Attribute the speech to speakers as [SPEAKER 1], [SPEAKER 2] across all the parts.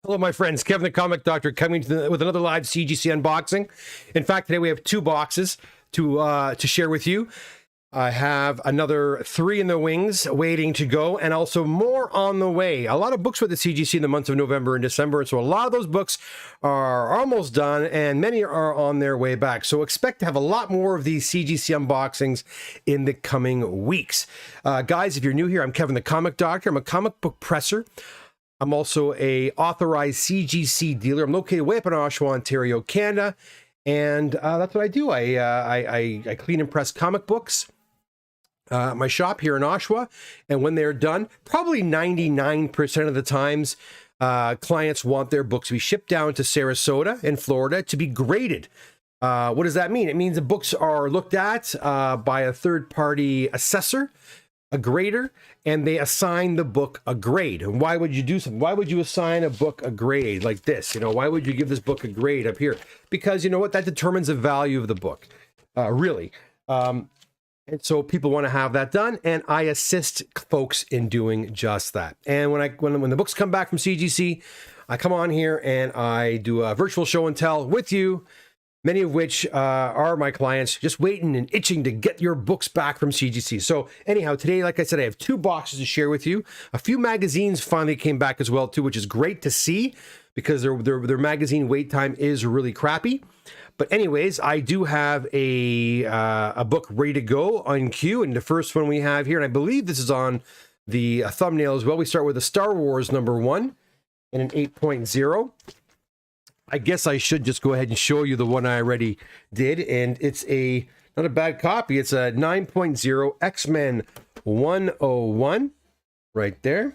[SPEAKER 1] Hello, my friends. Kevin the Comic Doctor coming with another live CGC unboxing. In fact, today we have 2 boxes to share with you. I have another 3 in the wings waiting to go, and also more on the way. A lot of books with the CGC in the months of November and December, and so a lot of those books are almost done, and many are on their way back. So expect to have a lot more of these CGC unboxings in the coming weeks. Guys, if you're new here, I'm Kevin the Comic Doctor. I'm a comic book presser. I'm also a authorized CGC dealer. I'm located way up in Oshawa, Ontario, Canada, and that's what I do. I clean and press comic books. My shop here in Oshawa, and when they're done, probably 99% of the times, clients want their books to be shipped down to Sarasota in Florida to be graded. What does that mean? It means the books are looked at by a third-party assessor, a grader, and they assign the book a grade. And why would you do something? Why would you assign a book a grade like this? You know, why would you give this book a grade up here? Because you know what? That determines the value of the book, really. And so people want to have that done, and I assist folks in doing just that. And when the books come back from CGC, I come on here and I do a virtual show and tell with you, many of which are my clients just waiting and itching to get your books back from CGC. So anyhow, today, like I said, I have 2 boxes to share with you. A few magazines finally came back as well too, which is great to see because their magazine wait time is really crappy. But anyways, I do have a book ready to go on queue, and the first one we have here, and I believe this is on the thumbnail as well. We start with a Star Wars #1 in an 8.0. I guess I should just go ahead and show you the one I already did, and it's not a bad copy. It's a 9.0 X-Men 101 right there.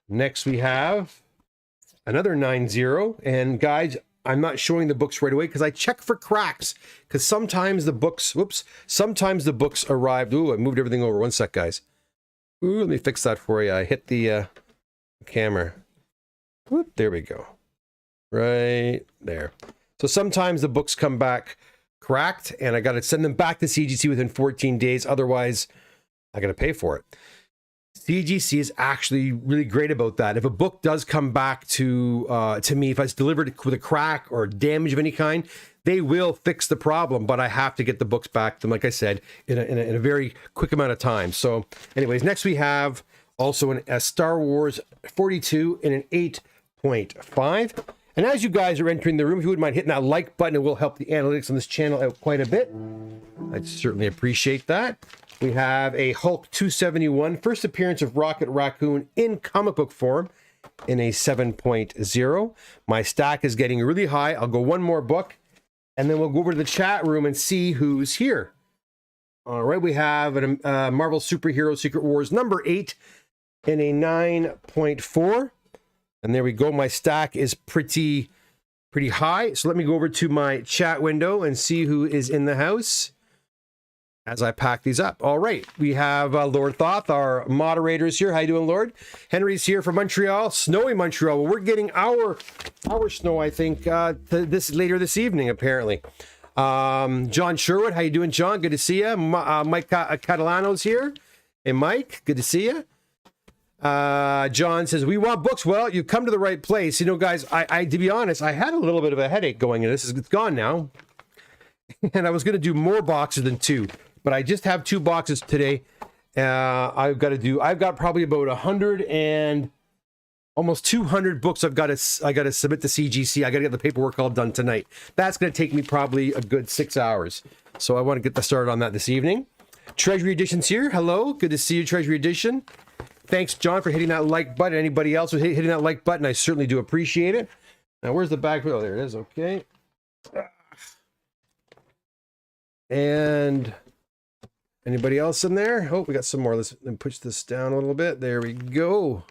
[SPEAKER 1] Next we have another 9.0, and guys, I'm not showing the books right away because I check for cracks, because sometimes the books, sometimes the books arrived. Ooh, I moved everything over. One sec, guys. Ooh, let me fix that for you. I hit the camera. Whoop, there we go. Right there. So sometimes the books come back cracked, and I got to send them back to CGC within 14 days. Otherwise, I got to pay for it. CGC is actually really great about that. If a book does come back to me, if it's delivered with a crack or damage of any kind, they will fix the problem, but I have to get the books back to them, like I said, in a very quick amount of time. So anyways, next we have also a Star Wars 42 in an 8.5. And as you guys are entering the room, if you wouldn't mind hitting that like button, it will help the analytics on this channel out quite a bit. I'd certainly appreciate that. We have a Hulk 271, first appearance of Rocket Raccoon in comic book form in a 7.0. My stack is getting really high. I'll go one more book, and then we'll go over to the chat room and see who's here. All right, we have a Marvel Superhero Secret Wars #8 in a 9.4. And there we go. My stack is pretty high. So let me go over to my chat window and see who is in the house as I pack these up. All right. We have Lord Thoth, our moderators here. How you doing, Lord? Henry's here from Montreal, snowy Montreal. Well, we're getting our snow, I think, later this evening, apparently. John Sherwood. How you doing, John? Good to see you. Mike Catalano's here. Hey, Mike. Good to see you. John says, we want books. Well, you come to the right place. You know, guys, I to be honest, I had a little bit of a headache going in this. It's gone now. And I was going to do more boxes than 2, but I just have 2 boxes today. I've got probably about 100 and almost 200 books I got to submit to CGC. I got to get the paperwork all done tonight. That's going to take me probably a good 6 hours. So I want to get started on that this evening. Treasury Edition's here. Hello. Good to see you, Treasury Edition. Thanks, John, for hitting that like button. Anybody else who's hitting that like button, I certainly do appreciate it. Now, where's the bag? Oh, there it is. Okay. And anybody else in there? Oh, we got some more. Let's push this down a little bit. There we go.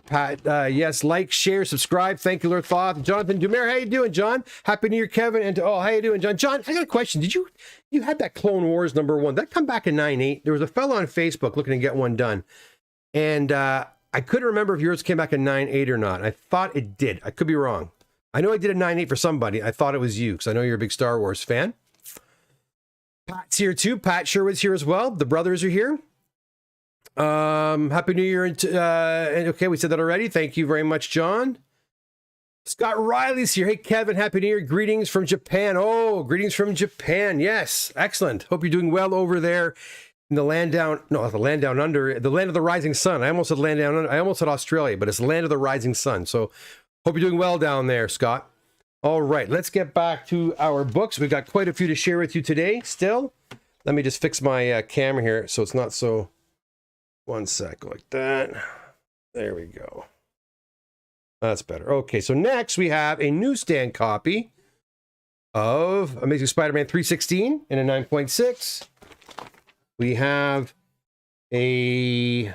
[SPEAKER 1] Pat, yes, like, share, subscribe. Thank you, Lord Thoth. Jonathan Dumer, how you doing, John? Happy New Year, Kevin. And how you doing, John? John, I got a question. Did you had that Clone Wars #1? That come back in 9.8? There was a fellow on Facebook looking to get one done, and I couldn't remember if yours came back in 9.8 or not. I thought it did. I could be wrong. I know I did a 9.8 for somebody. I thought it was you because I know you're a big Star Wars fan. Pat's here too. Pat Sherwood's here as well. The brothers are here. Happy New Year. Okay, we said that already. Thank you very much, John. Scott Riley's here. Hey, Kevin, Happy New Year. Greetings from Japan. Oh, greetings from Japan. Yes, excellent. Hope you're doing well over there in the land down, no, the land down under, the land of the rising sun. I almost said land down under, I almost said Australia, but it's the land of the rising sun. So hope you're doing well down there, Scott. All right, let's get back to our books. We've got quite a few to share with you today still. Let me just fix my camera here so it's not so, one sec, like that. There we go. That's better. Okay, so next we have a newsstand copy of Amazing Spider-Man 316 in a 9.6. We have an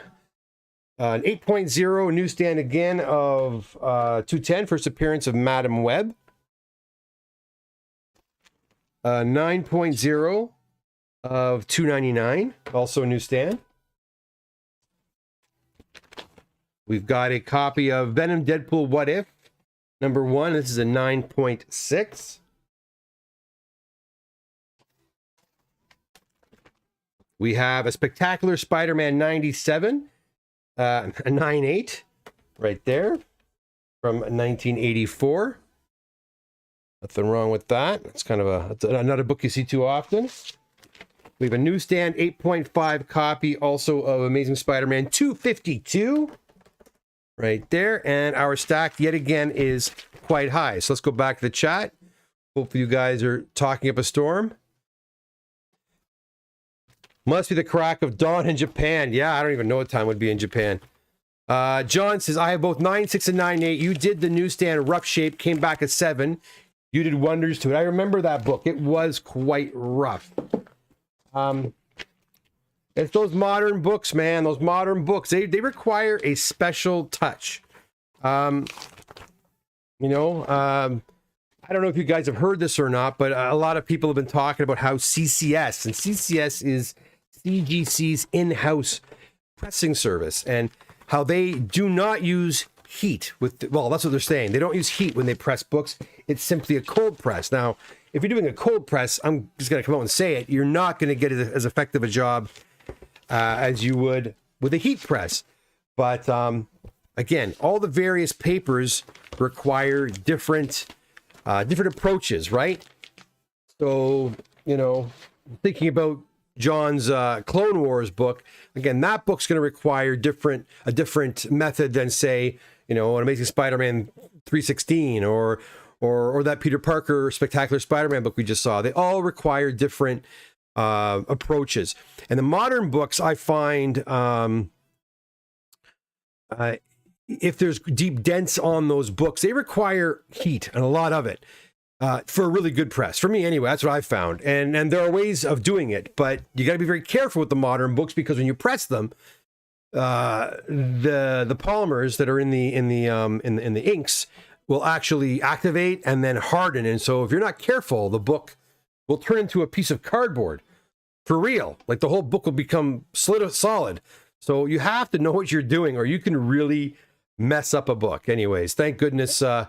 [SPEAKER 1] 8.0 newsstand again of 210, first appearance of Madam Web. 9.0 of 299, also a newsstand. We've got a copy of Venom Deadpool What If, number 1. This is a 9.6. We have a Spectacular Spider-Man 97, a 9.8, right there, from 1984. Nothing wrong with that. It's kind of another book you see too often. We have a newsstand 8.5 copy also of Amazing Spider-Man 252. Right there, and our stack yet again is quite high. So let's go back to the chat. Hopefully you guys are talking up a storm. Must be the crack of dawn in Japan. Yeah, I don't even know what time would be in Japan. John says, I have both 9.6 and 9.8. You did the newsstand rough shape, came back at 7. You did wonders to it. I remember that book. It was quite rough. It's those modern books, man. Those modern books. They require a special touch. I don't know if you guys have heard this or not, but a lot of people have been talking about how CCS, and CCS is CGC's in-house pressing service, and how they do not use heat well, that's what they're saying. They don't use heat when they press books. It's simply a cold press. Now, if you're doing a cold press, I'm just going to come out and say it, you're not going to get as effective a job as you would with a heat press. But again, all the various papers require different approaches, right? So, thinking about John's Clone Wars book, again, that book's going to require a different method than, say, an Amazing Spider-Man 316 or that Peter Parker Spectacular Spider-Man book we just saw. They all require different approaches. And the modern books, I find, if there's deep dents on those books, they require heat, and a lot of it, for a really good press. For me, anyway, that's what I've found. And there are ways of doing it, but you got to be very careful with the modern books, because when you press them, the polymers that are in the inks will actually activate and then harden. And so if you're not careful, the book will turn into a piece of cardboard. For real. Like, the whole book will become solid. So you have to know what you're doing, or you can really mess up a book. Anyways, thank goodness that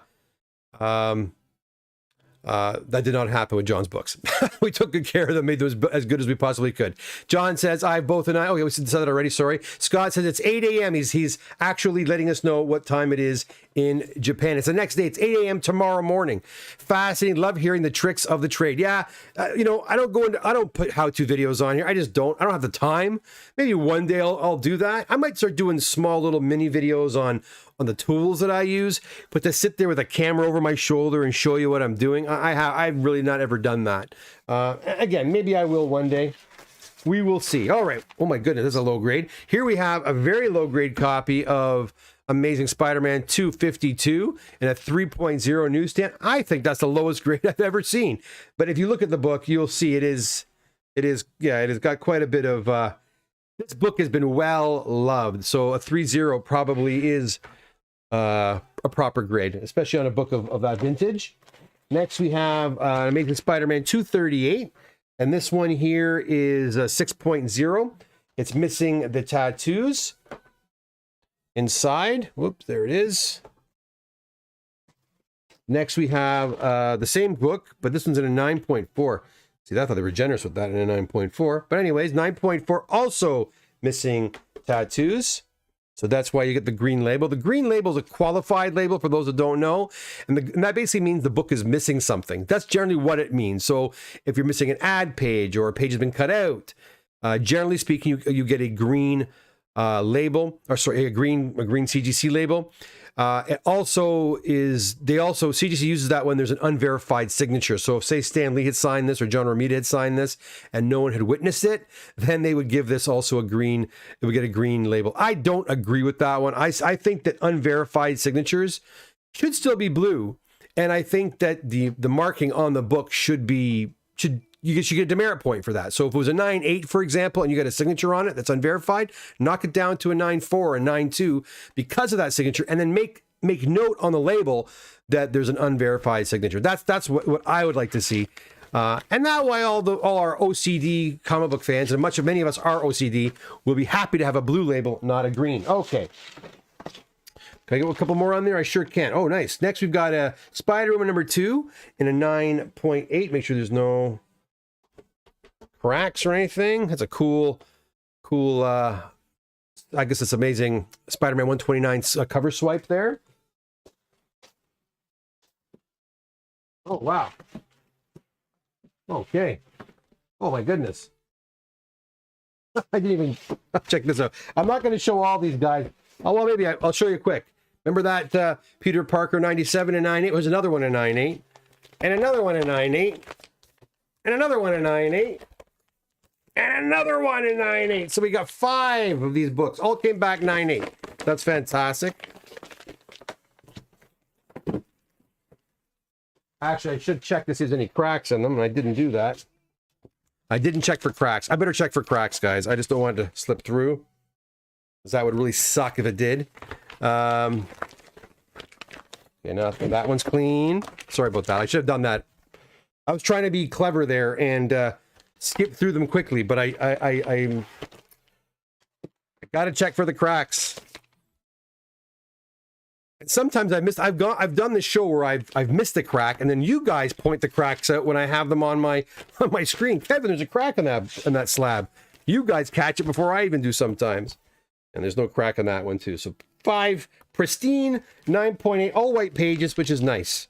[SPEAKER 1] did not happen with John's books. We took good care of them, made them as good as we possibly could. John says, I have both and I. Okay, we said that already, sorry. Scott says it's 8 a.m. He's actually letting us know what time it is in Japan. It's the next day. It's 8 a.m. tomorrow morning. Fascinating. Love hearing the tricks of the trade. Yeah, I don't put how-to videos on here. I don't have the time. Maybe one day I'll do that. I might start doing small little mini videos on the tools that I use, but to sit there with a camera over my shoulder and show you what I'm doing, I've really not ever done that. Again, maybe I will one day. We will see. All right. Oh my goodness, this is a low grade. Here we have a very low grade copy of Amazing Spider-Man 252 in a 3.0 newsstand. I think that's the lowest grade I've ever seen. But if you look at the book, you'll see it has got quite a bit of, this book has been well loved. So a 3.0 probably is a proper grade, especially on a book of that vintage. Next, we have Amazing Spider-Man 238, and this one here is a 6.0. It's missing the tattoos inside. Whoops, there it is. Next, we have the same book, but this one's in a 9.4. See, I thought they were generous with that in a 9.4. But anyways, 9.4, also missing tattoos. So that's why you get the green label. The green label is a qualified label for those that don't know. And that basically means the book is missing something. That's generally what it means. So if you're missing an ad page or a page has been cut out, generally speaking, you get a green label, or sorry, a green CGC label. It also is, CGC uses that when there's an unverified signature. So if, say, Stan Lee had signed this or John Romita had signed this and no one had witnessed it, then they would give this also a green, it would get a green label. I don't agree with that one. I think that unverified signatures should still be blue. And I think that the marking on the book you should get a demerit point for that. So if it was a 9.8, for example, and you got a signature on it that's unverified, knock it down to a 9.4 or a 9.2 because of that signature, and then make note on the label that there's an unverified signature. That's what I would like to see. And that way all our OCD comic book fans, and many of us are OCD, will be happy to have a blue label, not a green. Okay. Can I get a couple more on there? I sure can. Oh, nice. Next, we've got a Spider-Man number 2 in a 9.8. Make sure there's no cracks or anything. That's a cool I guess it's amazing Spider-Man 129 cover swipe there. Oh wow. Okay. Oh my goodness. I didn't even check this out. I'm not going to show all these guys. Oh well, maybe I'll show you quick. Remember that Peter Parker 97 and 9.8 was another one in 9.8, and another one in 9.8, and another one in 9.8. And another one in 9.8. So we got 5 of these books. All came back 9.8. That's fantastic. Actually, I should check to see if there's any cracks in them, and I didn't do that. I didn't check for cracks. I better check for cracks, guys. I just don't want it to slip through, because that would really suck if it did. Okay, now that one's clean. Sorry about that. I should have done that. I was trying to be clever there and skip through them quickly, but I gotta check for the cracks. And sometimes I've done this show where I've missed a crack, and then you guys point the cracks out when I have them on my screen. Kevin, there's a crack in that slab. You guys catch it before I even do sometimes. And there's no crack in that one too. So 5 pristine 9.8 all white pages, which is nice.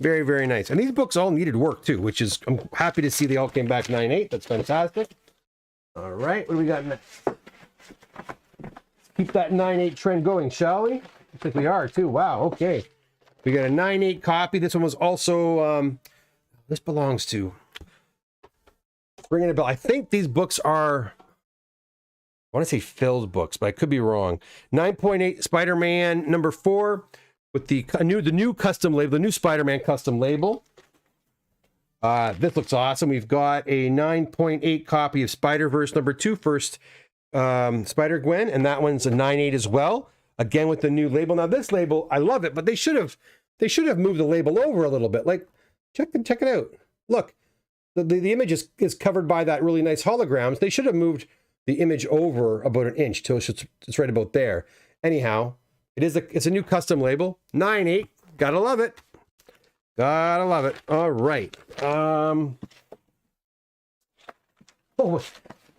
[SPEAKER 1] Very, very nice. And these books all needed work too, which is, I'm happy to see they all came back 9.8. That's fantastic. All right, what do we got next? Keep that 9.8 trend going, shall we? I think we are too. Wow, okay. We got a 9.8 copy. This one was also, this belongs to Ringing a Bell. I think these books are, I want to say Phil's books, but I could be wrong. 9.8 Spider-Man number 4. With the new custom label, the new Spider-Man custom label. This looks awesome. We've got a 9.8 copy of Spider-Verse number 2, first Spider-Gwen, and that one's a 9.8 as well. Again with the new label. Now this label, I love it, but they should have moved the label over a little bit. Like, check it out. Look, the image is covered by that really nice holograms. They should have moved the image over about an inch till it's right about there. Anyhow. It's a new custom label. 9.8. Gotta love it. Gotta love it. All right. Oh,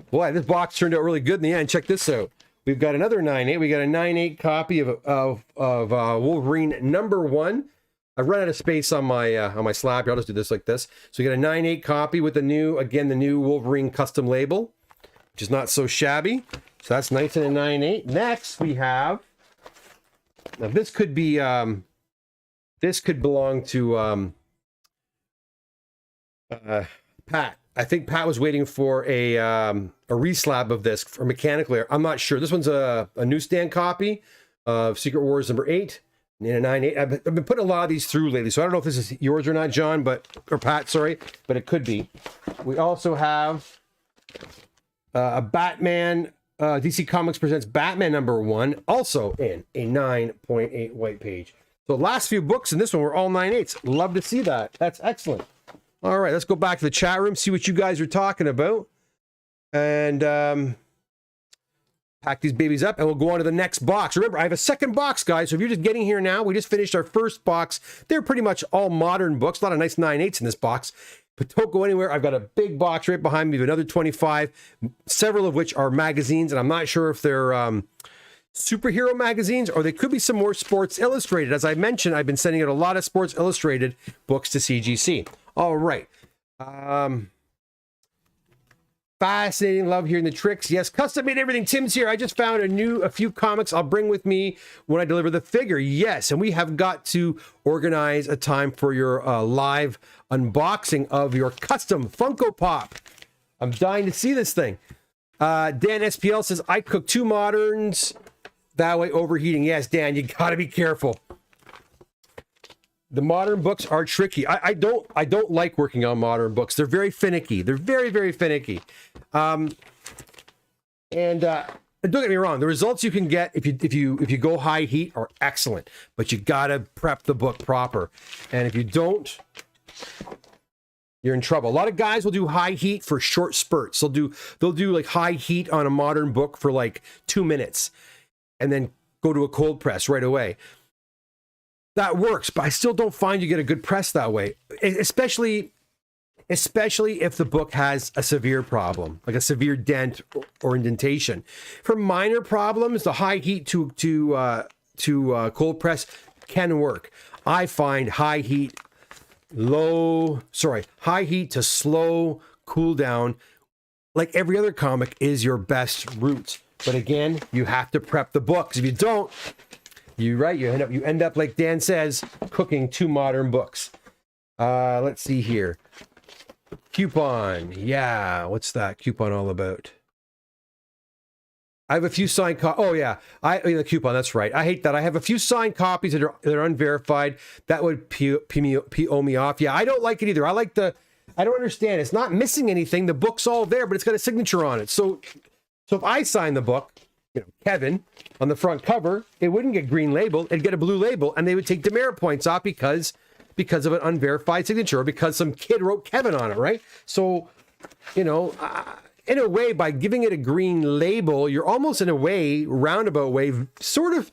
[SPEAKER 1] boy, this box turned out really good in the end. Check this out. We've got another 9.8. We got a 9.8 copy of Wolverine number 1. I've run out of space on my slab here. I'll just do this like this. So we got a 9.8 copy with the new Wolverine custom label, which is not so shabby. So that's nice in a 9.8. Next, we have. Now this could be, this could belong to Pat. I think Pat was waiting for a reslab of this for mechanical error. I'm not sure. This one's a newsstand copy of Secret Wars number 8 in a 9.8. I've been putting a lot of these through lately, so I don't know if this is yours or not, John, or Pat, sorry, but it could be. We also have a Batman. DC Comics presents Batman number 1, also in a 9.8 white page. So last few books in this one were all 9.8s. Love to see that. That's excellent. All right, let's go back to the chat room, see what you guys are talking about, and pack these babies up, and we'll go on to the next box. Remember, I have a second box, guys, so if you're just getting here now, we just finished our first box. They're pretty much all modern books. A lot of nice 9.8s in this box. but don't go anywhere. I've got a big box right behind me of another 25, several of which are magazines, and I'm not sure if they're superhero magazines or they could be some more Sports Illustrated. As I mentioned, I've been sending out a lot of Sports Illustrated books to CGC. All right. Fascinating. Love hearing the tricks. Yes, custom made everything. Tim's here. I just found a few comics I'll bring with me when I deliver the figure. Yes, and we have got to organize a time for your live unboxing of your custom Funko Pop. I'm dying to see this thing. Dan SPL says, I cook 2 moderns. That way overheating. Yes, Dan, you got to be careful. The modern books are tricky. I don't like working on modern books. They're very finicky. They're very, very finicky. And don't get me wrong, the results you can get if you go high heat are excellent, but you gotta prep the book proper. And if you don't, you're in trouble. A lot of guys will do high heat for short spurts. They'll do like high heat on a modern book for like 2 minutes, and then go to a cold press right away. That works, but I still don't find you get a good press that way, especially if the book has a severe problem, like a severe dent or indentation. For minor problems, the high heat to cold press can work. I find high heat to slow cool down, like every other comic, is your best route. But again, you have to prep the book, because if you don't, you end up like Dan says, cooking 2 modern books. Let's see here. Coupon. Yeah, what's that coupon all about? I have a few signed copies. Oh yeah, the coupon. That's right. I hate that. I have a few signed copies that are unverified. That would PO me off. Yeah, I don't like it either. I don't understand. It's not missing anything. The book's all there, but it's got a signature on it. So if I sign the book, Kevin, on the front cover, it wouldn't get green label, it'd get a blue label, and they would take demerit points off because of an unverified signature, or because some kid wrote Kevin on it, right? So, in a way, by giving it a green label, you're almost in a way, roundabout way, sort of,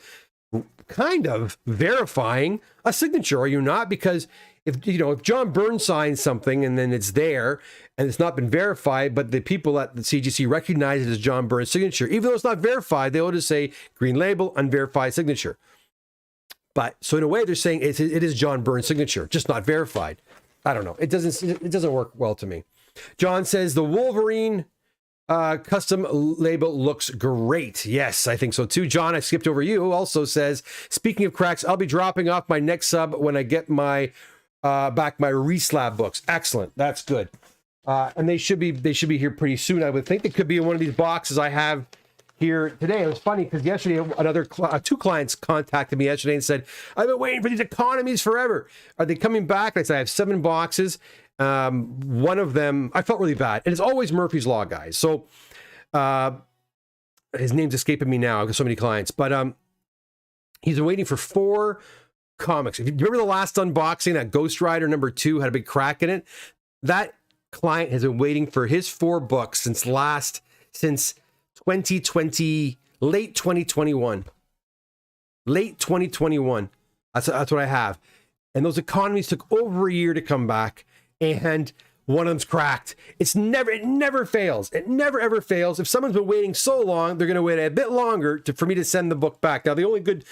[SPEAKER 1] kind of verifying a signature, are you not? Because if John Byrne signs something and then it's there and it's not been verified, but the people at the CGC recognize it as John Byrne's signature, even though it's not verified, they'll just say green label, unverified signature. But so in a way, they're saying it is John Byrne's signature, just not verified. I don't know. It doesn't work well to me. John says the Wolverine custom label looks great. Yes, I think so too. John, I skipped over you, also says, speaking of cracks, I'll be dropping off my next sub when I get my back my reslab books. Excellent. That's good. And they should be here pretty soon. I would think they could be in one of these boxes I have here today. It was funny because yesterday two clients contacted me yesterday and said, I've been waiting for these economies forever. Are they coming back? I said, I have 7 boxes. One of them, I felt really bad. And it's always Murphy's Law, guys. So his name's escaping me now. I've got so many clients. But he's been waiting for 4 comics. If you remember the last unboxing, that Ghost Rider #2 had a big crack in it. That client has been waiting for his 4 books since 2020, late 2021. Late 2021. That's what I have. And those economies took over a year to come back, and one of them's cracked. It never fails. It never ever fails. If someone's been waiting so long, they're going to wait a bit longer for me to send the book back. Now, the only good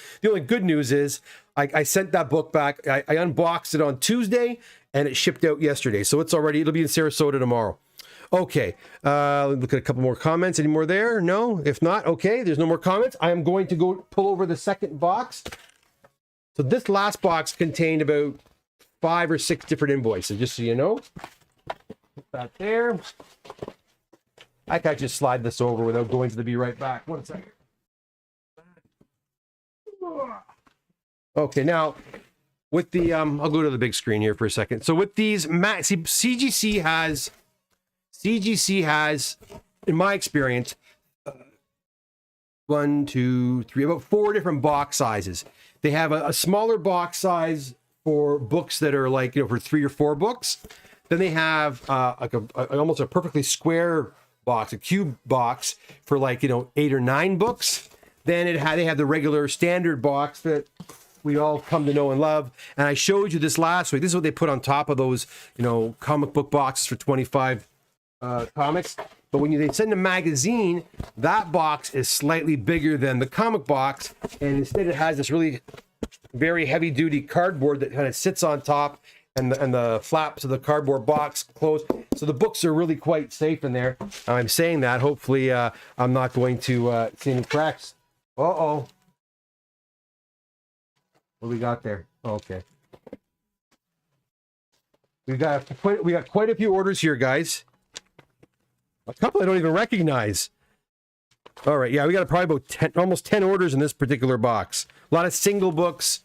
[SPEAKER 1] news is I sent that book back. I unboxed it on Tuesday, and it shipped out yesterday. So it'll be in Sarasota tomorrow. Okay, look at a couple more comments. Any more there? No? If not, okay, there's no more comments. I am going to go pull over the second box. So this last box contained about 5 or 6 different invoices, just so you know. Put that there. I can just slide this over without going to the Be Right Back. 1 second. Okay, now with the I'll go to the big screen here for a second. So with these CGC has, in my experience, 1, 2, 3, about 4 different box sizes. They have a smaller box size for books that are like, for 3 or 4 books. Then they have like almost a perfectly square box, a cube box for like, 8 or 9 books. Then they have the regular standard box that we all come to know and love. And I showed you this last week. This is what they put on top of those, you know, comic book boxes for 25 comics. But when they send a magazine, that box is slightly bigger than the comic box, and instead it has this really very heavy-duty cardboard that kind of sits on top, and the flaps of the cardboard box close. So the books are really quite safe in there. I'm saying that. Hopefully, I'm not going to see any cracks. Uh-oh. What do we got there? Oh, okay. We got quite a few orders here, guys. A couple I don't even recognize. All right, yeah, we got probably about 10, almost 10 orders in this particular box. A lot of single books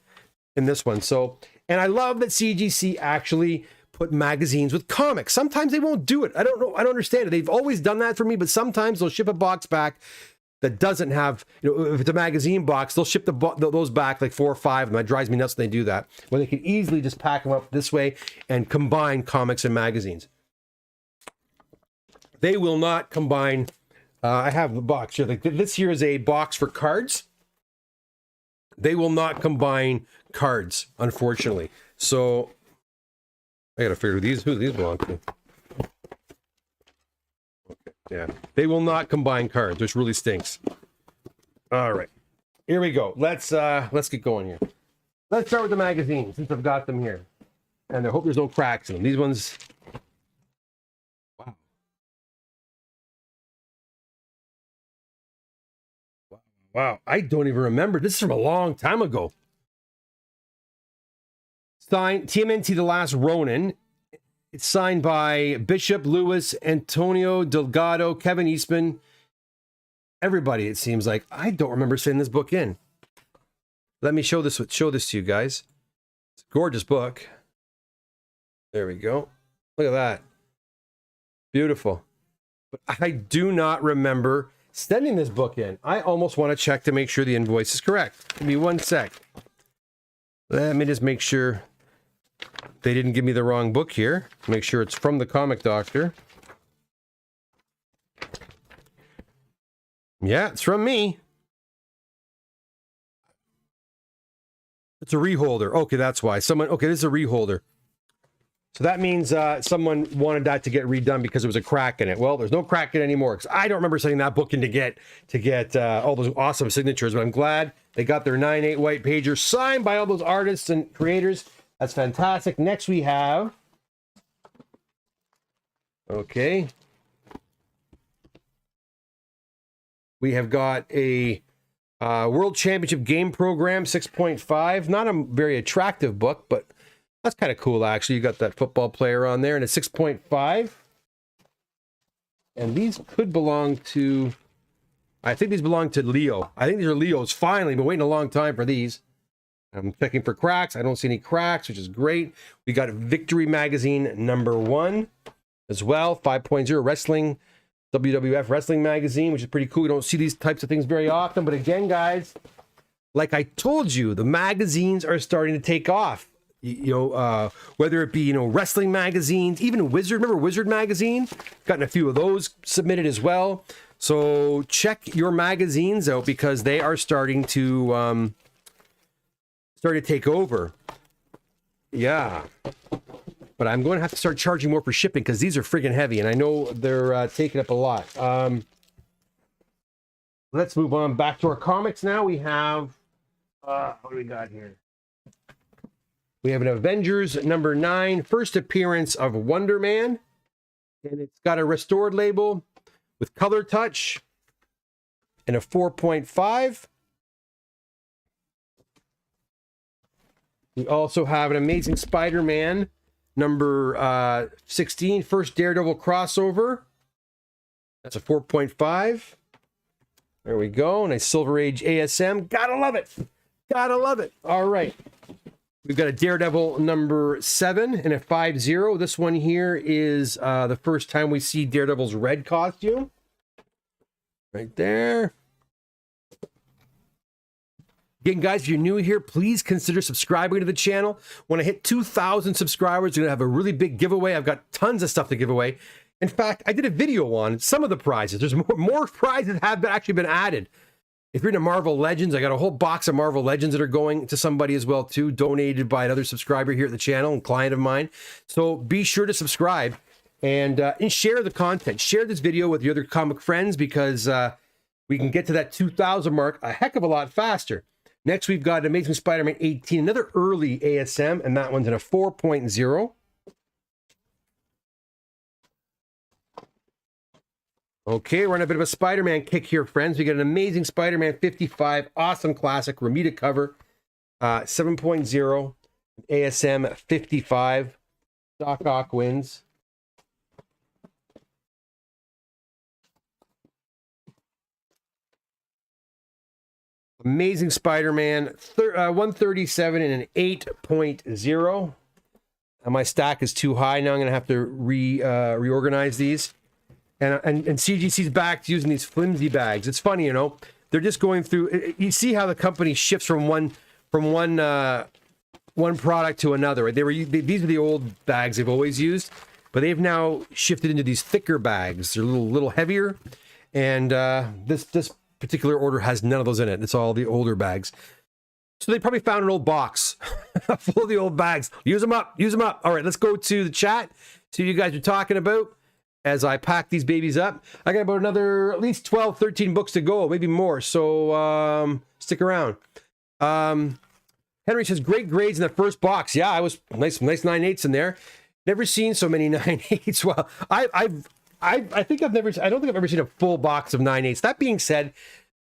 [SPEAKER 1] in this one. So, and I love that CGC actually put magazines with comics. Sometimes they won't do it. I don't know. I don't understand it. They've always done that for me, but sometimes they'll ship a box back that doesn't have, you know, if it's a magazine box, they'll ship those back, like 4 or 5 of them. That drives me nuts when they do that. When they can easily just pack them up this way and combine comics and magazines. They will not combine. I have the box here. Like this here is a box for cards. They will not combine cards, unfortunately. So I gotta figure who these belong to. Okay, yeah, they will not combine cards, which really stinks. All right, here we go. Let's get going here. Let's start with the magazines since I've got them here, and I hope there's no cracks in them. These ones. Wow, I don't even remember. This is from a long time ago. Signed TMNT The Last Ronin. It's signed by Bishop, Lewis, Antonio Delgado, Kevin Eastman. Everybody, it seems like. I don't remember sending this book in. Let me show this to you guys. It's a gorgeous book. There we go. Look at that. Beautiful. But I do not remember sending this book in. I almost want to check to make sure the invoice is correct. Give me 1 sec. Let me just make sure they didn't give me the wrong book here. Make sure it's from the Comic Doctor. Yeah, it's from me. It's a reholder. Okay, that's why. Okay, this is a reholder. So that means someone wanted that to get redone because there was a crack in it. Well, there's no crack in it anymore because I don't remember sending that book in to get all those awesome signatures. But I'm glad they got their 9/8 white pager signed by all those artists and creators. That's fantastic. Next we have, okay, we have got a World Championship Game Program 6.5. Not a very attractive book, but that's kind of cool, actually. You got that football player on there, and a 6.5. And these could belong to, I think these belong to Leo. I think these are Leo's. Finally, been waiting a long time for these. I'm checking for cracks. I don't see any cracks, which is great. We got Victory Magazine #1 as well, 5.0 Wrestling, WWF Wrestling Magazine, which is pretty cool. We don't see these types of things very often. But again, guys, like I told you, the magazines are starting to take off. You know, whether it be, you know, wrestling magazines, even Wizard. Remember Wizard Magazine? Gotten a few of those submitted as well. So check your magazines out because they are starting to take over. Yeah. But I'm going to have to start charging more for shipping because these are friggin' heavy, and I know they're taking up a lot. Let's move on back to our comics now. We have, what do we got here? We have an Avengers #9, first appearance of Wonder Man. And it's got a restored label with color touch and a 4.5. We also have an Amazing Spider-Man #16, first Daredevil crossover. That's a 4.5. There we go. Nice Silver Age ASM. Gotta love it. Gotta love it. All right. We've got a Daredevil #7 and a 5.0. This one here is the first time we see Daredevil's red costume. Right there. Again, guys, if you're new here, please consider subscribing to the channel. When I hit 2,000 subscribers, we're going to have a really big giveaway. I've got tons of stuff to give away. In fact, I did a video on some of the prizes. There's more prizes have actually been added. If you're into Marvel Legends, I got a whole box of Marvel Legends that are going to somebody as well too, donated by another subscriber here at the channel and client of mine. So be sure to subscribe and share the content. Share this video with your other comic friends because we can get to that 2,000 mark a heck of a lot faster. Next, we've got Amazing Spider-Man 18, another early ASM, and that one's in a 4.0. Okay, we're on a bit of a Spider-Man kick here, friends. We got an Amazing Spider-Man 55, awesome classic, Ramita cover, 7.0, ASM 55, Doc Ock wins. Amazing Spider-Man 137 and an 8.0. My stack is too high now. I'm going to have to reorganize these. And CGC's back to using these flimsy bags. It's funny, you know. They're just going through. You see how the company shifts from one product to another. Right? These are the old bags they've always used, but they've now shifted into these thicker bags. They're a little heavier, and this particular order has none of those in it. It's all the older bags. So they probably found an old box full of the old bags. Use them up. Use them up. All right, let's go to the chat. See what you guys are talking about. As I pack these babies up, I got about another at least 12, 13 books to go, maybe more. So stick around. Henry says, great grades in the first box. Yeah, I was nice 9/8s in there. Never seen so many 9/8s. Well, I don't think I've ever seen a full box of 9/8s. That being said,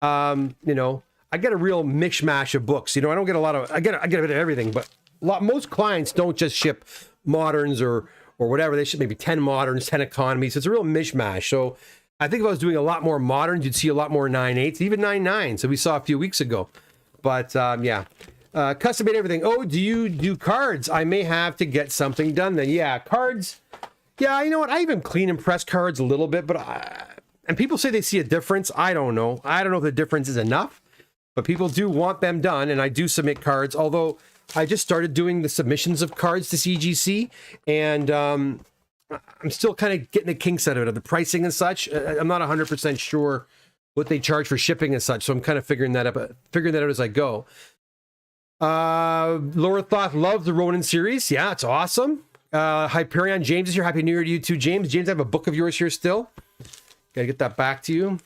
[SPEAKER 1] you know, I get a real mishmash of books. You know, I don't get a lot of, I get a bit of everything, but most clients don't just ship moderns or whatever. They ship maybe 10 moderns, 10 economies. So it's a real mishmash. So I think if I was doing a lot more moderns, you'd see a lot more 9/8s, even 9/9s. So we saw a few weeks ago. But yeah, custom made everything. Oh, do you do cards? I may have to get something done then. Yeah, cards. Yeah, you know what? I even clean and press cards a little bit, but and people say they see a difference. I don't know. I don't know if the difference is enough, but people do want them done, and I do submit cards. Although I just started doing the submissions of cards to CGC, and I'm still kind of getting the kinks out of it, of the pricing and such. I'm not 100% sure what they charge for shipping and such, so I'm kind of figuring that out as I go. Laura Thoth loves the Ronin series. Yeah, it's awesome. Hyperion James is here. Happy New Year to you too, James. James, I have a book of yours here still. Gotta get that back to you.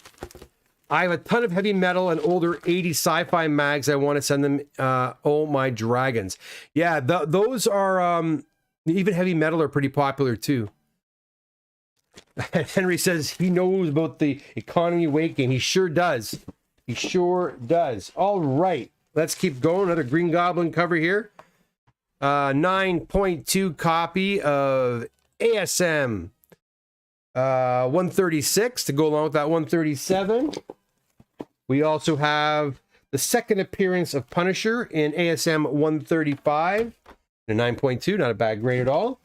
[SPEAKER 1] I have a ton of heavy metal and older 80s sci-fi mags. I want to send them. Oh my dragons. Yeah, those are even heavy metal are pretty popular too. Henry says he knows about the economy weight game. He sure does. He sure does. All right, let's keep going. Another Green Goblin cover here. 9.2 copy of ASM 136 to go along with that 137. We also have the second appearance of Punisher in ASM 135, a 9.2, not a bad grade at all.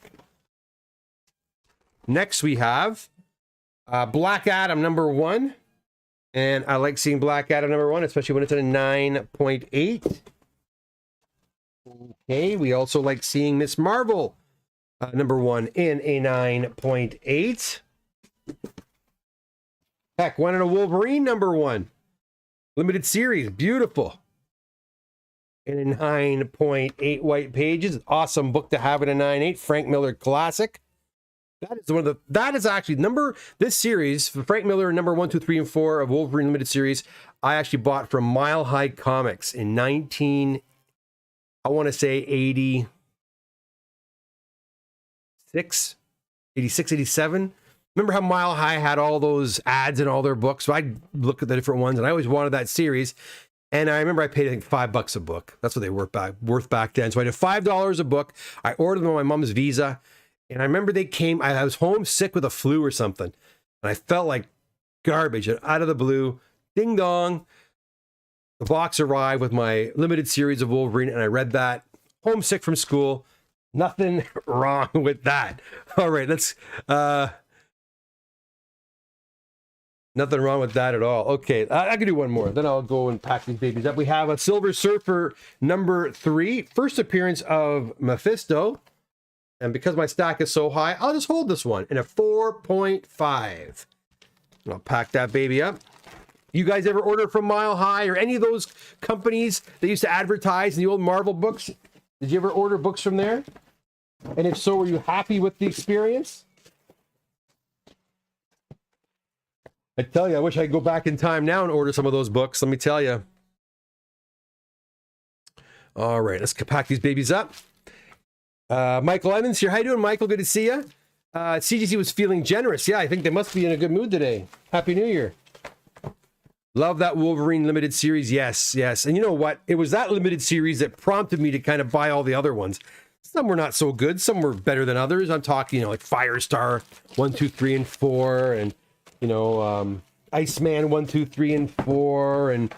[SPEAKER 1] Next we have Black Adam #1, and I like seeing Black Adam #1, especially when it's at a 9.8. Okay, we also like seeing Miss Marvel #1 in a 9.8. Heck, one in a Wolverine #1. Limited series, beautiful. In a 9.8 white pages. Awesome book to have in a 9.8. Frank Miller classic. That is actually this series, Frank Miller #1, 2, 3, and 4 of Wolverine Limited series, I actually bought from Mile High Comics in 86, 87. Remember how Mile High had all those ads in all their books? So I'd look at the different ones, and I always wanted that series. And I remember I paid, I think, $5 a book. That's what they were worth back then. So I did $5 a book. I ordered them on my mom's Visa. And I remember they came, I was homesick with a flu or something. And I felt like garbage. And out of the blue, ding dong, the box arrived with my limited series of Wolverine. And I read that, homesick from school. Nothing wrong with that. All right, let's... Nothing wrong with that at all. Okay, I can do one more. Then I'll go and pack these babies up. We have a Silver Surfer #3. First appearance of Mephisto. And because my stack is so high, I'll just hold this one in a 4.5. I'll pack that baby up. You guys ever order from Mile High or any of those companies that used to advertise in the old Marvel books? Did you ever order books from there? And if so, were you happy with the experience? I tell you, I wish I could go back in time now and order some of those books. Let me tell you. All right, let's pack these babies up. Michael Evans here. How you doing, Michael? Good to see you. CGC was feeling generous. Yeah, I think they must be in a good mood today. Happy New Year. Love that Wolverine limited series. Yes, yes. And you know what? It was that limited series that prompted me to kind of buy all the other ones. Some were not so good. Some were better than others. I'm talking, like Firestar 1, 2, 3, and 4, and Iceman 1, 2, 3, and 4, and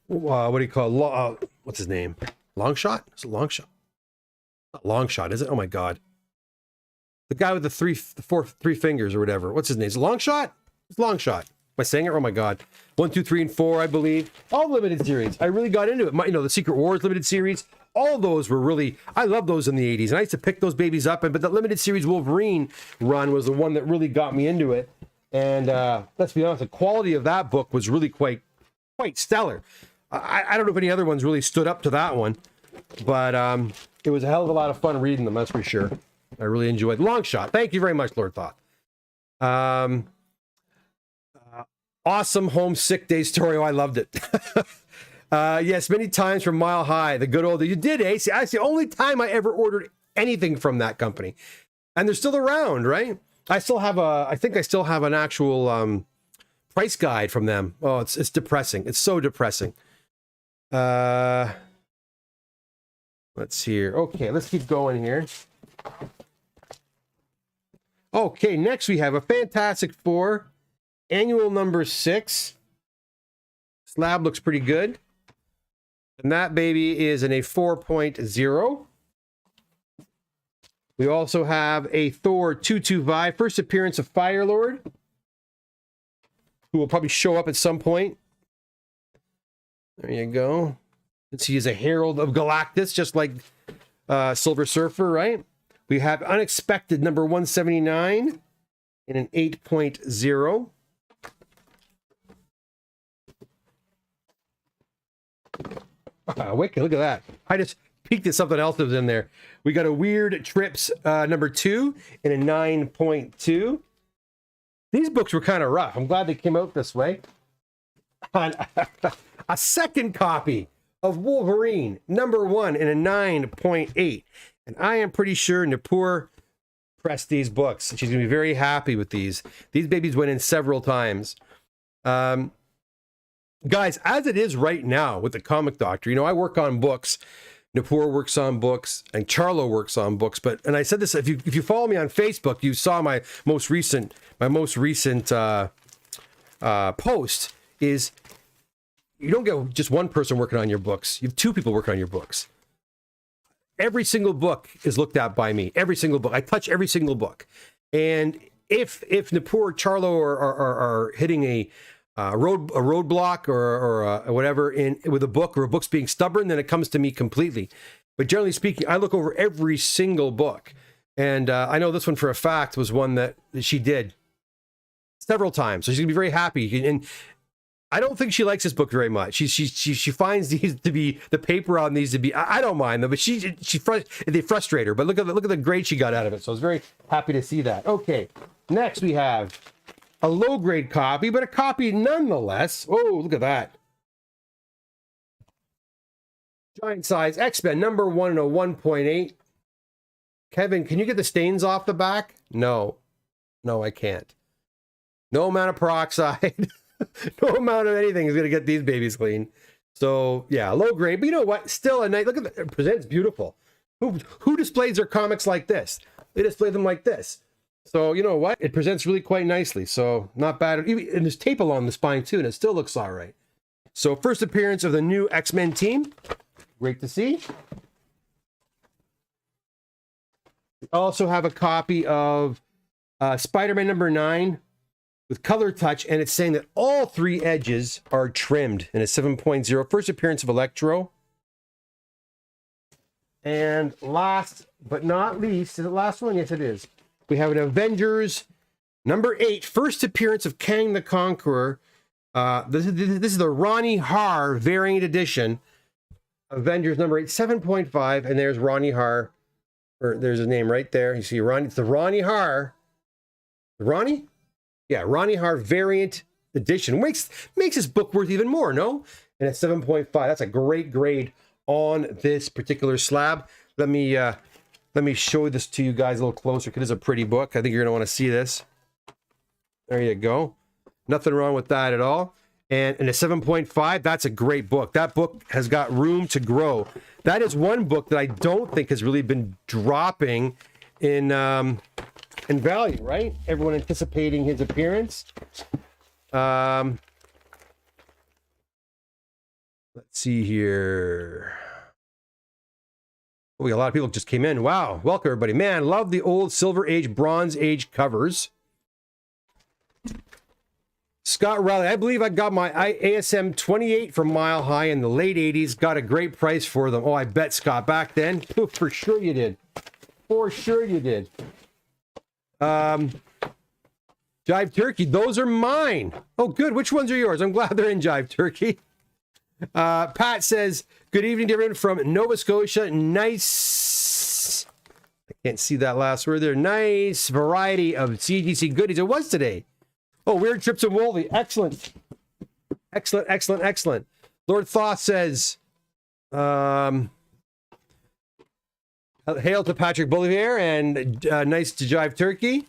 [SPEAKER 1] what do you call it? What's his name? Longshot? Is it Longshot? Not Longshot, is it? Oh my God. The guy with the three fingers or whatever. What's his name? Is it Longshot? It's Longshot. Am I saying it? Oh my God. 1, 2, 3, and 4, I believe. All limited series. I really got into it. The Secret Wars limited series. All those were really, I love those in the 80s. And I used to pick those babies up. But the limited series Wolverine run was the one that really got me into it. And let's be honest, the quality of that book was really quite stellar. I don't know if any other ones really stood up to that one. But it was a hell of a lot of fun reading them, that's for sure. I really enjoyed Longshot. Thank you very much, Lord Thoth. Awesome homesick day story. Oh, I loved it. Yes, many times from Mile High. The good old, you did, eh? See, that's the only time I ever ordered anything from that company. And they're still around, right? I think I still have an actual price guide from them. Oh, it's depressing. It's so depressing. Let's see here. Okay, let's keep going here. Okay, next we have a Fantastic Four, annual number 6. Slab looks pretty good. And that baby is in a 4.0. We also have a Thor 225, first appearance of Firelord, who will probably show up at some point. There you go. Since he is a Herald of Galactus, just like Silver Surfer, right? We have Unexpected number 179 in an 8.0. Wicked, look at that. I just peeked at something else that was in there. We got a Weird Trips number 2 in a 9.2. These books were kind of rough. I'm glad they came out this way. A second copy of Wolverine number 1 in a 9.8. And I am pretty sure Nippur pressed these books. She's going to be very happy with these. These babies went in several times. Guys, as it is right now with the Comic Doctor, I work on books. Nippur works on books, and Charlo works on books. And I said this, if you follow me on Facebook, you saw my most recent post is you don't get just one person working on your books. You have 2 people working on your books. Every single book is looked at by me. Every single book. I touch every single book. And if Nippur or Charlo are hitting a roadblock or whatever with a book, or a book's being stubborn, then it comes to me completely. But generally speaking, I look over every single book. And I know this one for a fact was one that she did several times. So she's going to be very happy. And I don't think she likes this book very much. She finds these to be, the paper on these to be, I don't mind them, but they frustrate her. But look at the grade she got out of it. So I was very happy to see that. Okay, next we have a low grade copy, but a copy nonetheless. Oh, look at that. Giant size X-Men number 1 in a 1.8. Kevin, can you get the stains off the back? No, I can't. No amount of peroxide. No amount of anything is going to get these babies clean. So, yeah, low grade. But you know what? Still a nice... Look at it presents beautiful. Who displays their comics like this? They display them like this. So, you know what? It presents really quite nicely. So, not bad. And there's tape along the spine, too, and it still looks all right. So, first appearance of the new X-Men team. Great to see. We also have a copy of Spider-Man number 9. With color touch, and it's saying that all 3 edges are trimmed in a 7.0. First appearance of Electro. And last but not least, is it the last one? Yes, it is. We have an Avengers number 8. First appearance of Kang the Conqueror. This is the Ronnie Har variant edition. Avengers number 8, 7.5, and there's Ronnie Har. Or there's a name right there. You see Ronnie. It's the Ronnie Har. Ronnie? Yeah, Ronnie Har variant edition. Makes this book worth even more, no? And it's 7.5. That's a great grade on this particular slab. Let me show this to you guys a little closer because it's a pretty book. I think you're going to want to see this. There you go. Nothing wrong with that at all. And a 7.5, that's a great book. That book has got room to grow. That is one book that I don't think has really been dropping in value, right? Everyone anticipating his appearance. Let's see here. Oh, we got a lot of people just came in. Wow. Welcome, everybody. Man, love the old Silver Age, Bronze Age covers. Scott Riley, I believe I got my ASM 28 from Mile High in the late 80s. Got a great price for them. Oh, I bet, Scott. Back then? For sure you did. For sure you did. Jive Turkey, those are mine. Oh, good. Which ones are yours? I'm glad they're in Jive Turkey. Pat says, good evening, everyone from Nova Scotia. Nice. I can't see that last word there. Nice variety of CGC goodies. It was today. Oh, Weird Trips and Wolvie. Excellent. Excellent, excellent, excellent. Lord Thoth says, hail to Patrick Bolivier and nice to Jive Turkey.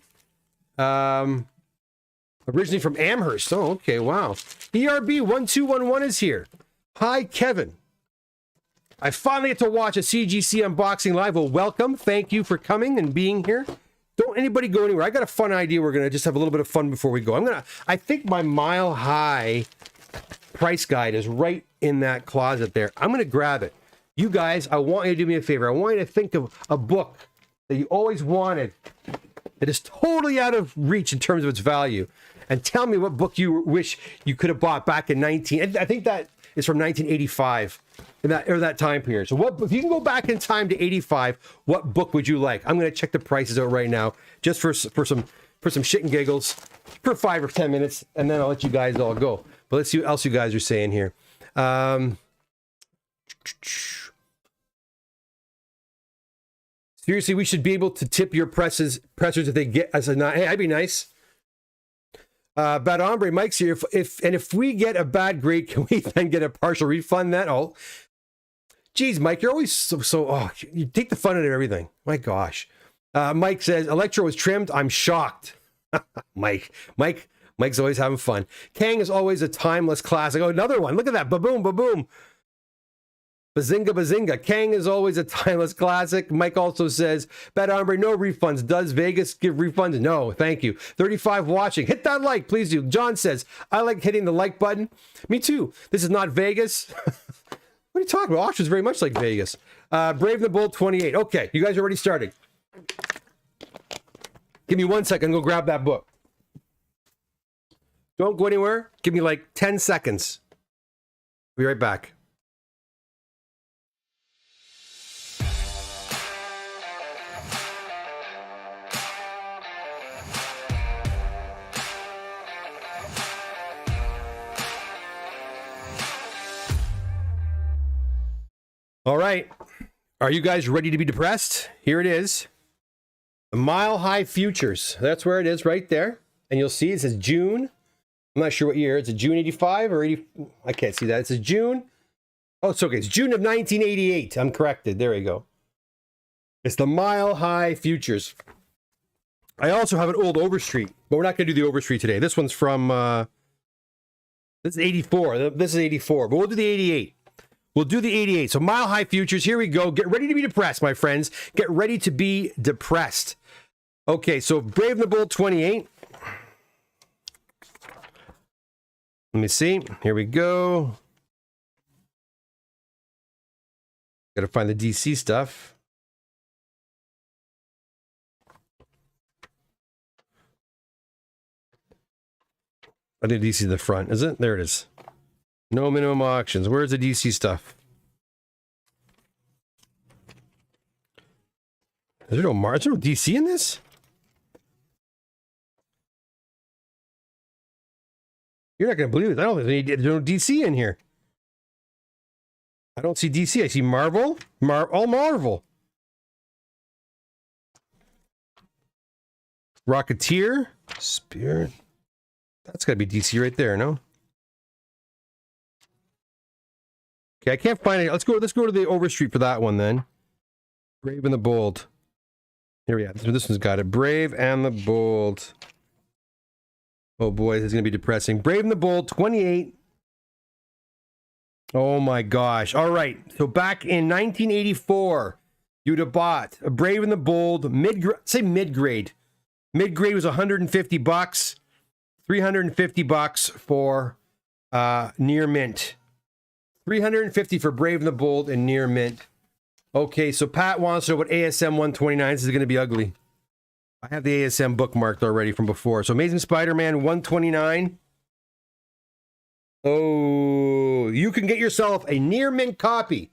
[SPEAKER 1] Originally from Amherst. Oh, okay, wow. ERB1211 is here. Hi, Kevin. I finally get to watch a CGC unboxing live. Well, welcome. Thank you for coming and being here. Don't anybody go anywhere. I got a fun idea. We're going to just have a little bit of fun before we go. I think my Mile High price guide is right in that closet there. I'm going to grab it. You guys, I want you to do me a favor. I want you to think of a book that you always wanted that is totally out of reach in terms of its value. And tell me what book you wish you could have bought back in I think that is from 1985. In that time period. So if you can go back in time to 85, what book would you like? I'm going to check the prices out right now, just for some shit and giggles, for 5 or 10 minutes, and then I'll let you guys all go. But let's see what else you guys are saying here. Seriously, we should be able to tip your pressers if they get us a 9. Hey, that'd be nice. Bad Hombre, Mike's here. If we get a bad grade, can we then get a partial refund? Geez, Mike, you're always you take the fun out of everything. My gosh. Mike says, Electro was trimmed. I'm shocked. Mike's always having fun. Kang is always a timeless classic. Oh, another one. Look at that. Ba-boom, ba-boom. Bazinga, bazinga. Kang is always a timeless classic. Mike also says, Bad Hombre, no refunds. Does Vegas give refunds? No, thank you. 35 watching. Hit that like, please do. John says, I like hitting the like button. Me too. This is not Vegas. What are you talking about? Auction's very much like Vegas. Brave the Bull 28. Okay, you guys are already starting. Give me 1 second. Go grab that book. Don't go anywhere. Give me like 10 seconds. Be right back. All right. Are you guys ready to be depressed? Here it is. The Mile High Futures. That's where it is right there. And you'll see it says June. I'm not sure what year. It's a June 85 or 80. I can't see that. It says June. Oh, it's okay. It's June of 1988. I'm corrected. There we go. It's the Mile High Futures. I also have an old Overstreet, but we're not going to do the Overstreet today. This one's from, this is 84. This is 84, but we'll do the 88. We'll do the 88. So Mile High Futures, here we go. Get ready to be depressed, my friends. Get ready to be depressed. Okay, so Brave the Bull 28. Let me see. Here we go. Got to find the DC stuff. I think DC in the front, is it? There it is. No minimum auctions. Where's the DC stuff? Is there no DC in this? You're not going to believe it. I don't think there's no DC in here. I don't see DC. I see Marvel. All Marvel. Rocketeer. Spirit. That's got to be DC right there, no? Okay, I can't find it. Let's go to the Overstreet for that one then. Brave and the Bold. Here we are. This one's got it. Brave and the Bold. Oh boy, this is going to be depressing. Brave and the Bold, 28. Oh my gosh. All right. So back in 1984, you'd have bought a Brave and the Bold mid-grade. Mid-grade was $150. $350 for near mint. $350 for Brave and the Bold and near mint. Okay, so Pat wants to know what ASM 129 is going to be ugly. I have the ASM bookmarked already from before. So Amazing Spider-Man 129. Oh, you can get yourself a near mint copy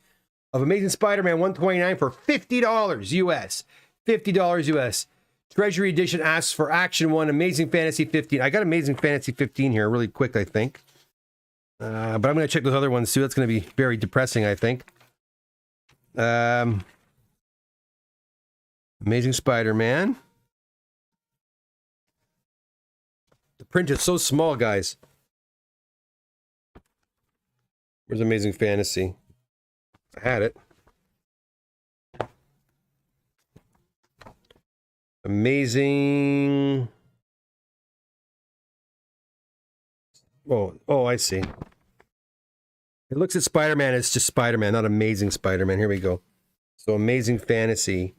[SPEAKER 1] of Amazing Spider-Man 129 for $50 US. $50 US. Treasury Edition asks for Action 1, Amazing Fantasy 15. I got Amazing Fantasy 15 here really quick, I think. But I'm going to check those other ones too. That's going to be very depressing, I think. Amazing Spider-Man. The print is so small, guys. Where's Amazing Fantasy? I had it. Amazing. Oh, I see. It looks at Spider-Man as just Spider-Man, not Amazing Spider-Man. Here we go. So Amazing Fantasy.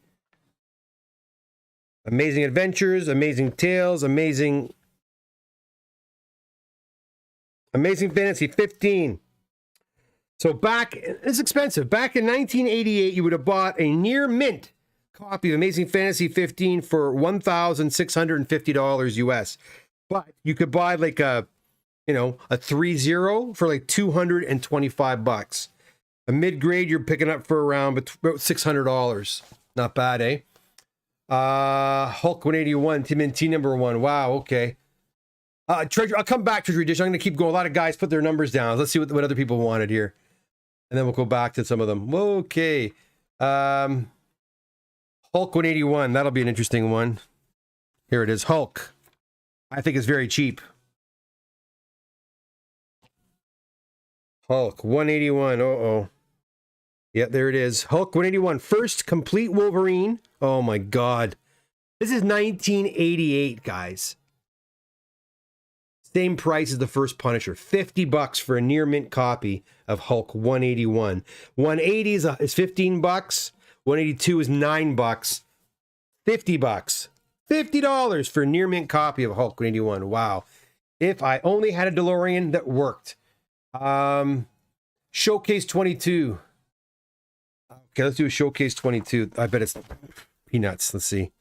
[SPEAKER 1] Amazing Adventures, Amazing Tales, Amazing Fantasy 15. So it's expensive. Back in 1988, you would have bought a near mint copy of Amazing Fantasy 15 for $1,650 US. But you could buy like a 3.0 for like $225. A mid-grade you're picking up for around about $600. Not bad, eh? Hulk 181, TMNT number 1. Wow, okay. Treasure, I'll come back to Treasury Edition. I'm going to keep going. A lot of guys put their numbers down. Let's see what other people wanted here. And then we'll go back to some of them. Okay. Hulk 181. That'll be an interesting one. Here it is. Hulk. I think it's very cheap. Hulk 181. Uh-oh. Yeah, there it is. Hulk 181. First complete Wolverine. Oh my God. This is 1988, guys. Same price as the first Punisher. $50 for a near mint copy of Hulk 181. 180 is $15. 182 is $9. $50. $50 for a near mint copy of Hulk 181. Wow. If I only had a DeLorean that worked. Showcase 22. Okay, let's do a Showcase 22. I bet it's peanuts. Let's see.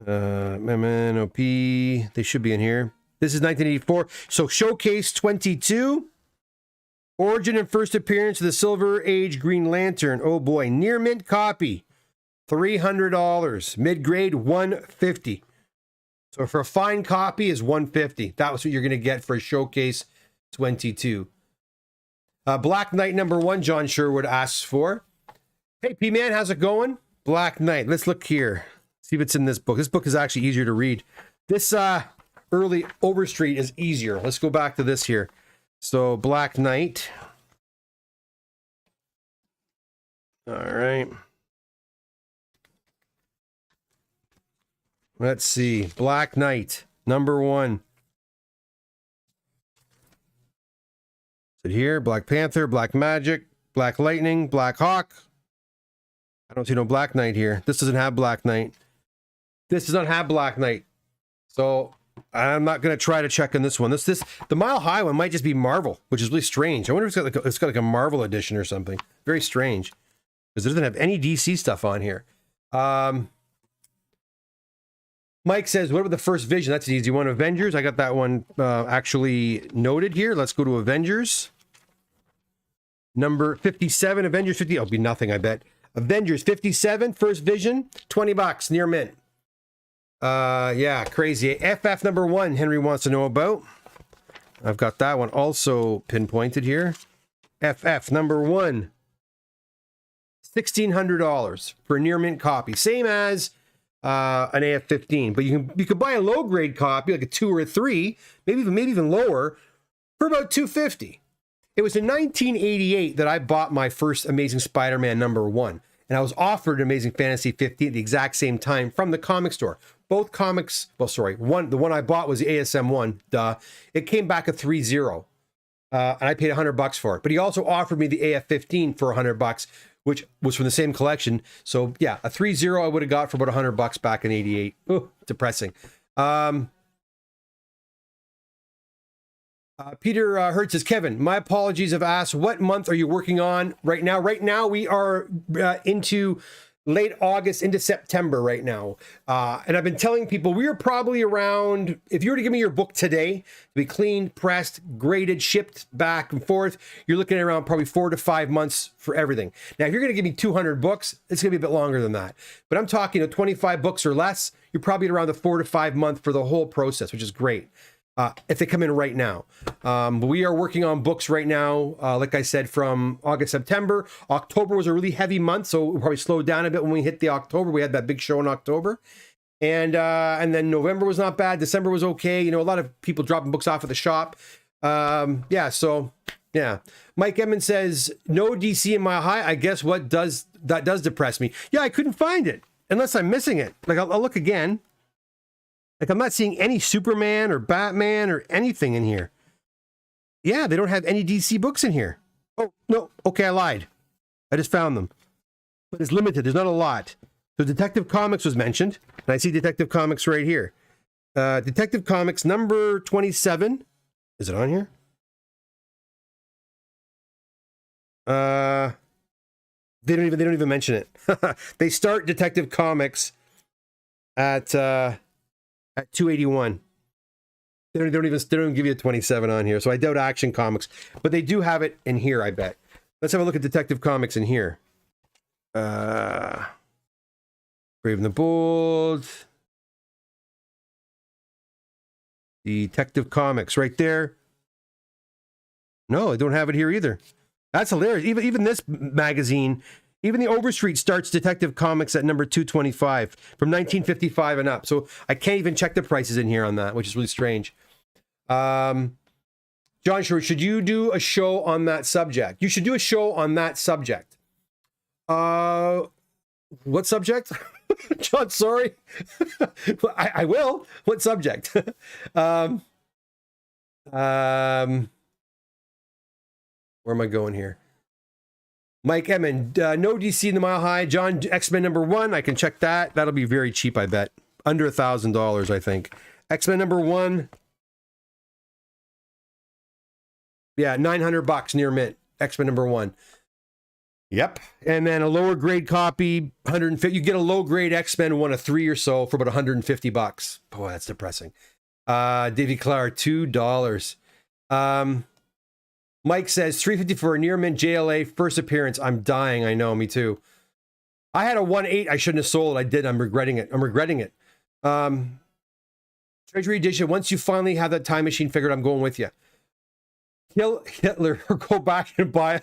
[SPEAKER 1] MMNOP. They should be in here. This is 1984. So Showcase 22. Origin and first appearance of the Silver Age Green Lantern. Oh boy. Near mint copy. $300. Mid-grade $150. So for a fine copy is $150. That was what you're going to get for a Showcase 22. Black Knight number 1, John Sherwood asks for. Hey, P-Man, how's it going? Black Knight. Let's look here. See if it's in this book. This book is actually easier to read. This early Overstreet is easier. Let's go back to this here. So, Black Knight. All right. Let's see. Black Knight, number 1. Is it here? Black Panther, Black Magic, Black Lightning, Black Hawk. I don't see no Black Knight here. This doesn't have Black Knight. This does not have Black Knight. So I'm not going to try to check on this one. The Mile High one might just be Marvel, which is really strange. I wonder if it's got like a Marvel edition or something. Very strange. Because it doesn't have any DC stuff on here. Mike says, what about the first Vision? That's an easy one. Avengers. I got that one actually noted here. Let's go to Avengers. Number 57. Avengers 50. Oh, it'll be nothing, I bet. Avengers 57. First Vision. $20. Near mint. Yeah, crazy. FF number 1. Henry wants to know about. I've got that one also pinpointed here. FF number 1. $1,600 for a near mint copy. Same as an AF-15, but you could buy a low grade copy, like a 2 or a 3, maybe even lower, for about $250. It was in 1988 that I bought my first Amazing Spider-Man number 1, and I was offered Amazing Fantasy 15 at the exact same time from the comic store. Both comics, well, sorry, the one I bought was the ASM one. Duh, it came back a 3.0, and I paid $100 for it. But he also offered me the AF-15 for $100, which was from the same collection. So yeah, a 3.0 I would have got for about $100 back in '88. Ooh, depressing. Peter Hertz says, Kevin, my apologies. I've asked, what month are you working on right now? Right now, we are into late August into September right now. And I've been telling people we are probably around, if you were to give me your book today, to be cleaned, pressed, graded, shipped back and forth, you're looking at around probably 4 to 5 months for everything. Now, if you're going to give me 200 books, it's going to be a bit longer than that. But I'm talking 25 books or less, you're probably at around the 4 to 5 month for the whole process, which is great. If they come in right now. But we are working on books right now, like I said, from August, September. October was a really heavy month, so we'll probably slow down a bit when we hit the October. We had that big show in October. And then November was not bad. December was okay. You know, a lot of people dropping books off at the shop. Yeah, so, yeah. Mike Emmons says, no DC in my high. I guess that does depress me. Yeah, I couldn't find it, unless I'm missing it. Like, I'll look again. Like, I'm not seeing any Superman or Batman or anything in here. Yeah, they don't have any DC books in here. Oh, no. Okay, I lied. I just found them. But it's limited. There's not a lot. So Detective Comics was mentioned. And I see Detective Comics right here. Detective Comics number 27. Is it on here? They don't even mention it. They start Detective Comics at 281. They don't even give you a 27 on here, so I doubt Action Comics, but they do have it in here, I bet. Let's have a look at Detective Comics in here. Brave and the Bold. Detective Comics right there. No, I don't have it here either. That's hilarious. Even this magazine, even the Overstreet starts Detective Comics at number 225 from 1955 and up. So I can't even check the prices in here on that, which is really strange. John Short, should you do a show on that subject? You should do a show on that subject. What subject? John, sorry. I will. What subject? Where am I going here? Mike Emmon, no DC in the Mile High. John, X-Men number 1. I can check that. That'll be very cheap, I bet. Under $1,000, I think. X-Men number 1. Yeah, $900 near mint. X-Men number 1. Yep. And then a lower grade copy, 150. You get a low grade X-Men 1 of 3 or so for about $150. Boy, that's depressing. Davy Clark, $2. Mike says $350 for a near mint JLA first appearance. I'm dying. I know, me too. I had a 1.8. I shouldn't have sold. I did. I'm regretting it. Treasury Edition. Once you finally have that time machine figured, I'm going with you. Kill Hitler or go back and buy.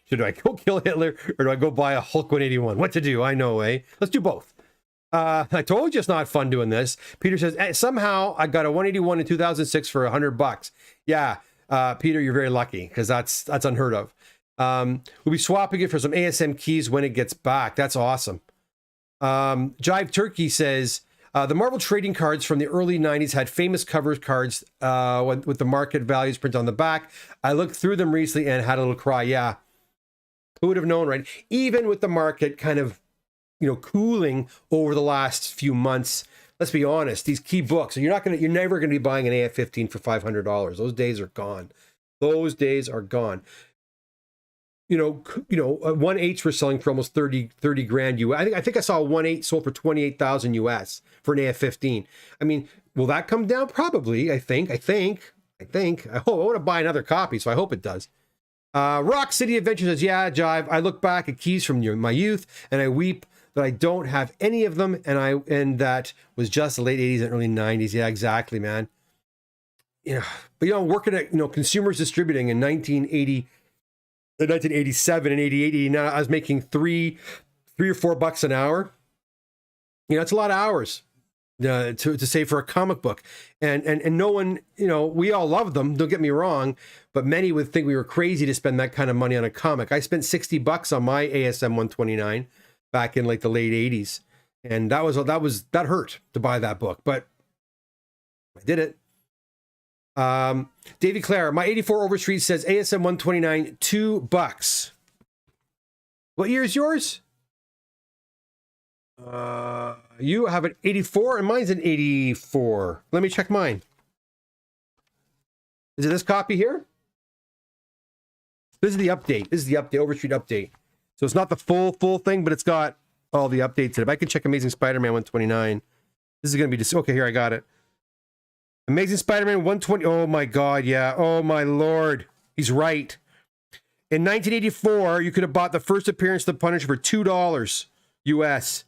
[SPEAKER 1] Should I go kill Hitler or do I go buy a Hulk 181? What to do? I know, eh? Let's do both. I told you it's not fun doing this. Peter says, somehow I got a 181 in 2006 for $100. Yeah, Peter, you're very lucky because that's unheard of. We'll be swapping it for some ASM keys when it gets back. That's awesome. Jive Turkey says, the Marvel trading cards from the early 90s had famous cover cards with the market values printed on the back. I looked through them recently and had a little cry. Yeah, who would have known, right? Even with the market kind of, cooling over the last few months. Let's be honest, these key books, you're never going to be buying an AF-15 for $500. Those days are gone. Those days are gone. 1/8 were selling for almost 30 grand US. I think I saw a 1/8 sold for 28,000 US for an AF-15. I mean, will that come down? Probably. I think. I want to buy another copy, so I hope it does. Rock City Adventure says, yeah, Jive, I look back at keys from my youth and I weep that I don't have any of them, and that was just the late 80s and early 90s. Yeah, exactly, man. but working at Consumers Distributing in 1987 and 88, 89, I was making $3 or $4 an hour. It's a lot of hours to save for a comic book, and no one, we all love them. Don't get me wrong, but many would think we were crazy to spend that kind of money on a comic. I spent $60 on my ASM 129 back in like the late 80s, and that hurt to buy that book, but I did it. Davy Clare, my 84 Overstreet says ASM 129, $2. What year is yours? You have an 84 and mine's an 84. Let me check mine. Is it this copy here? This is the update. This is the update, Overstreet update. So it's not the full thing, but it's got all the updates in it. If I can check Amazing Spider-Man 129. This is going to be just, okay, here, I got it. Amazing Spider-Man 120. Oh my God, yeah. Oh my Lord. He's right. In 1984, you could have bought the first appearance of the Punisher for $2 US.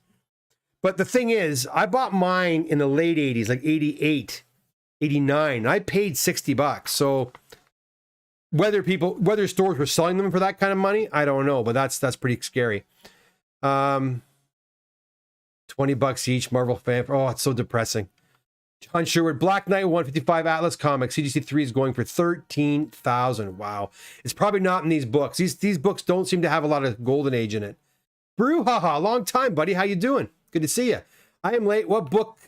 [SPEAKER 1] But the thing is, I bought mine in the late 80s, like 88, 89. I paid $60. So whether stores were selling them for that kind of money, I don't know, but that's pretty scary. $20 each, Marvel fan. Oh, it's so depressing. John Sherwood, Black Knight 155 Atlas Comics, CGC3 is going for $13,000. Wow. It's probably not in these books. These books don't seem to have a lot of Golden Age in it. Brouhaha, long time, buddy. How you doing? Good to see you. I am late. What book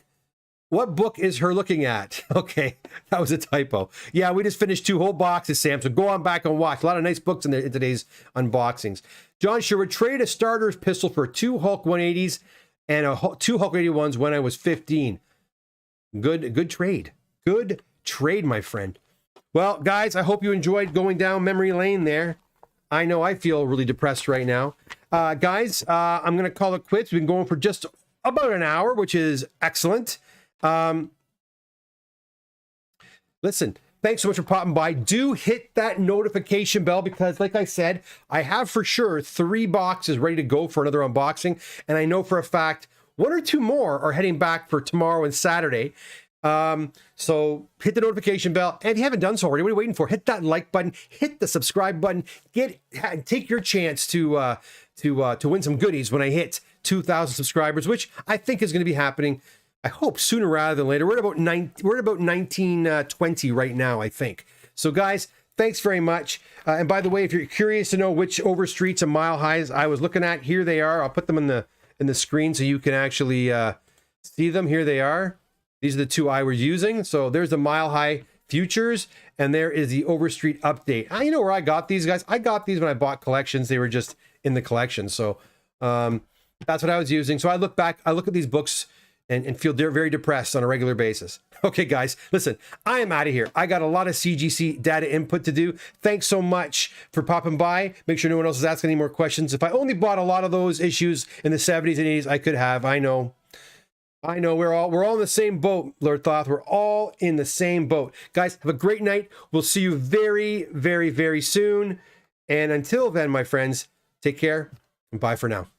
[SPEAKER 1] is her looking at? Okay, that was a typo. Yeah, we just finished 2 whole boxes, Sam, so go on back and watch. A lot of nice books in today's unboxings. John Sherwood, traded a starter's pistol for 2 Hulk 180s and 2 Hulk 81s when I was 15. Good trade. Good trade, my friend. Well, guys, I hope you enjoyed going down memory lane there. I know I feel really depressed right now. Guys, I'm going to call it quits. We've been going for just about an hour, which is excellent. Listen, thanks so much for popping by. Do hit that notification bell because, like I said, I have for sure 3 boxes ready to go for another unboxing. And I know for a fact 1 or 2 more are heading back for tomorrow and Saturday. So hit the notification bell. And if you haven't done so already, what are you waiting for? Hit that like button, hit the subscribe button, take your chance to win some goodies when I hit 2,000 subscribers, which I think is going to be happening, I hope, sooner rather than later. We're at about 1920 right now, I think. So guys, thanks very much. And by the way, if you're curious to know which Overstreets and Mile Highs I was looking at, here they are. I'll put them in the screen so you can actually see them. Here they are. These are the 2 I was using. So there's the Mile High Futures, and there is the Overstreet update. You know where I got these, guys? I got these when I bought collections. They were just in the collection. So that's what I was using. So I look back, I look at these books and feel very depressed on a regular basis. Okay, guys, listen, I am out of here. I got a lot of CGC data input to do. Thanks so much for popping by. Make sure no one else is asking any more questions. If I only bought a lot of those issues in the 70s and 80s, I could have. I know. We're all in the same boat, Lord Thoth. We're all in the same boat. Guys, have a great night. We'll see you very soon. And until then, my friends, take care and bye for now.